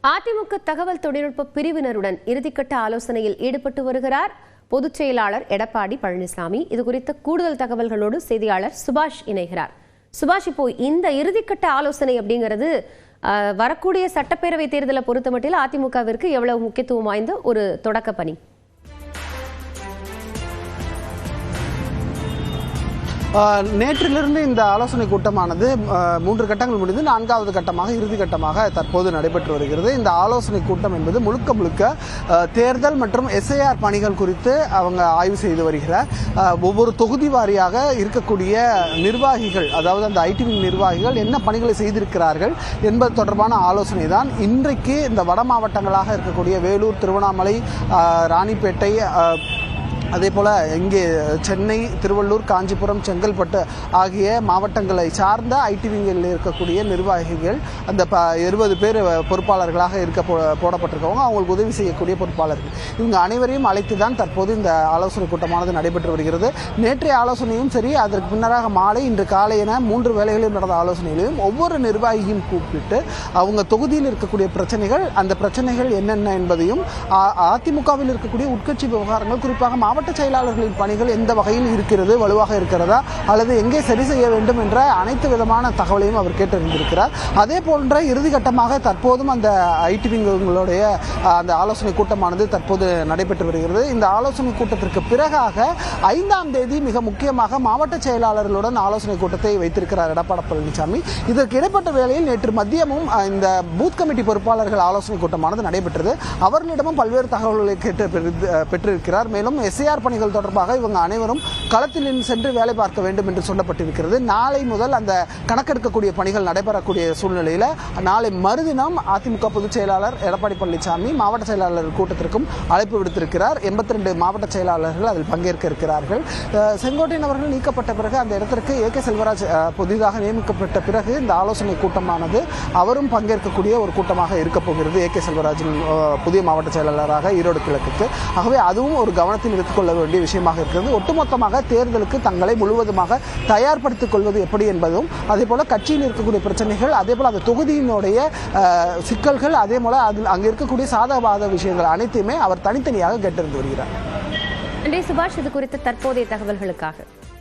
அதிமுக தகவல் தொழில்நுட்ப பிரிவினருடன் இறுதிக்கட்ட ஆலோசனையில் ஈடுபட்டு வருகிறார் பொதுச் செயலாளர் எடப்பாடி பழனிசாமி. இது குறித்த கூடுதல் தகவல்களோடு செய்தியாளர் சுபாஷ் இணைகிறார். சுபாஷ், இப்போ இந்த இறுதிக்கட்ட ஆலோசனை அப்படிங்கிறது வரக்கூடிய சட்டப்பேரவை தேர்தலை பொறுத்தமட்டில் அதிமுகவிற்கு எவ்வளவு முக்கியத்துவம் வாய்ந்த ஒரு தொடக்க பணி? நேற்றிலிருந்து இந்த ஆலோசனை கூட்டமானது 3 கட்டங்கள் முடிந்து 4வது கட்டமாக இறுதி கட்டமாக தற்போது நடைபெற்று வருகிறது. இந்த ஆலோசனை கூட்டம் என்பது முழுக்க தேர்தல் மற்றும் SIR பணிகள் குறித்து அவங்க ஆய்வு செய்து வருகிறார். ஒவ்வொரு தொகுதி வாரியாக இருக்கக்கூடிய நிர்வாகிகள், அதாவது அந்த ஐடி நிர்வாகிகள் என்ன பணிகளை செய்திருக்கிறார்கள் என்பது தொடர்பான ஆலோசனை தான் இன்றைக்கு இந்த வட மாவட்டங்களாக இருக்கக்கூடிய வேலூர், திருவண்ணாமலை, ராணிப்பேட்டை, அதே போல் இங்கே சென்னை, திருவள்ளூர், காஞ்சிபுரம், செங்கல்பட்டு ஆகிய மாவட்டங்களை சார்ந்த ஐடி விங்கில் இருக்கக்கூடிய நிர்வாகிகள் அந்த 20 பேர் பொறுப்பாளர்களாக போடப்பட்டிருக்கவங்க, அவங்களுக்கு உதவி செய்யக்கூடிய பொறுப்பாளர்கள், இவங்க அனைவரையும் அழைத்து தான் தற்போது இந்த ஆலோசனை கூட்டமானது நடைபெற்று வருகிறது. நேற்றைய ஆலோசனையும் சரி, அதற்கு பின்னராக மாலை, இன்று காலை என 3 வேளைகளில் நடந்த ஆலோசனைகளையும் ஒவ்வொரு நிர்வாகியும் கூப்பிட்டு அவங்க தொகுதியில் இருக்கக்கூடிய பிரச்சனைகள், அந்த பிரச்சனைகள் என்னென்ன என்பதையும், அதிமுகவில் இருக்கக்கூடிய உட்கட்சி விவகாரங்கள், குறிப்பாக மாவட்ட செயலாளர்களின் பணிகள் எந்த வகையில் இருக்கிறது, வலுவாக இருக்கிறதா அல்லது எங்கே சரி செய்ய வேண்டும் என்ற அனைத்து விதமான தகவலையும் அவர் கேட்டறிந்திருக்கிறார். அதே போன்ற இறுதிக்கட்டமாக தற்போதும் அந்த ஐடி விங்களுடைய அந்த ஆலோசனை கூட்டமானது தற்போது நடைபெற்று வருகிறது. இந்த ஆலோசனை கூட்டத்திற்கு பிறகாக 5ஆம் தேதி மிக முக்கியமாக மாவட்ட செயலாளர்களுடன் ஆலோசனை கூட்டத்தை வைத்திருக்கிறார் எடப்பாடி பழனிசாமி. இதற்கு இடைப்பட்ட வேளையில் நேற்று மதியமும் இந்த பூத் கமிட்டி பொறுப்பாளர்கள் ஆலோசனை கூட்டமானது நடைபெற்றது. அவர்களிடமும் பல்வேறு தகவல்களை பெற்றிருக்கிறார். மேலும் SIR பணிகள் தொடர்பாக இவங்க அனைவரும் களத்தில் சென்று வேலை பார்க்க வேண்டும் என்று சொல்லப்பட்டிருக்கிறது. நாளை முதல் அந்த கணக்கெடுக்கக்கூடிய பணிகள் நடைபெறக்கூடிய சூழ்நிலையில் நாளை மறுதினம் அதிமுக பொதுச் செயலாளர் எடப்பாடி பழனிசாமி மாவட்ட செயலாளர் கூட்டத்திற்கும் அழைப்பு விடுத்திருக்கிறார். 82 மாவட்ட செயலாளர்கள் அதில் பங்கேற்க இருக்கிறார்கள். செங்கோட்டையன் அவர்கள் நீக்கப்பட்ட பிறகு அந்த இடத்திற்கு AK செல்வராஜ் புதிதாக நியமிக்கப்பட்ட பிறகு இந்த ஆலோசனை கூட்டமானது அவரும் பங்கேற்கக்கூடிய ஒரு கூட்டமாக இருக்க போகிறது. AK செல்வராஜின் புதிய மாவட்ட செயலாளராக ஈரோடு கிழக்குக்கு. ஆகவே அதுவும் ஒரு கவனத்தில் எடுத்துக்கொள்ள வேண்டிய விஷயமாக இருக்கிறது. ஒட்டுமொத்தமாக தேர்தலுக்கு தங்களை முழுவதுமாக தயார்படுத்திக் கொள்வது எப்படி என்பதும், அதே போல கட்சியில் இருக்கக்கூடிய பிரச்சனைகள், அதே போல அந்த தொகுதியினுடைய சிக்கல்கள், அதே போல அங்கே இருக்கக்கூடிய சாதகபாத விஷயங்கள் அனைத்தையுமே அவர் தனித்தனியாக கேட்டறிந்து வருகிறார். சுபாஷ், இது குறித்த தற்போதைய தகவல்களுக்காக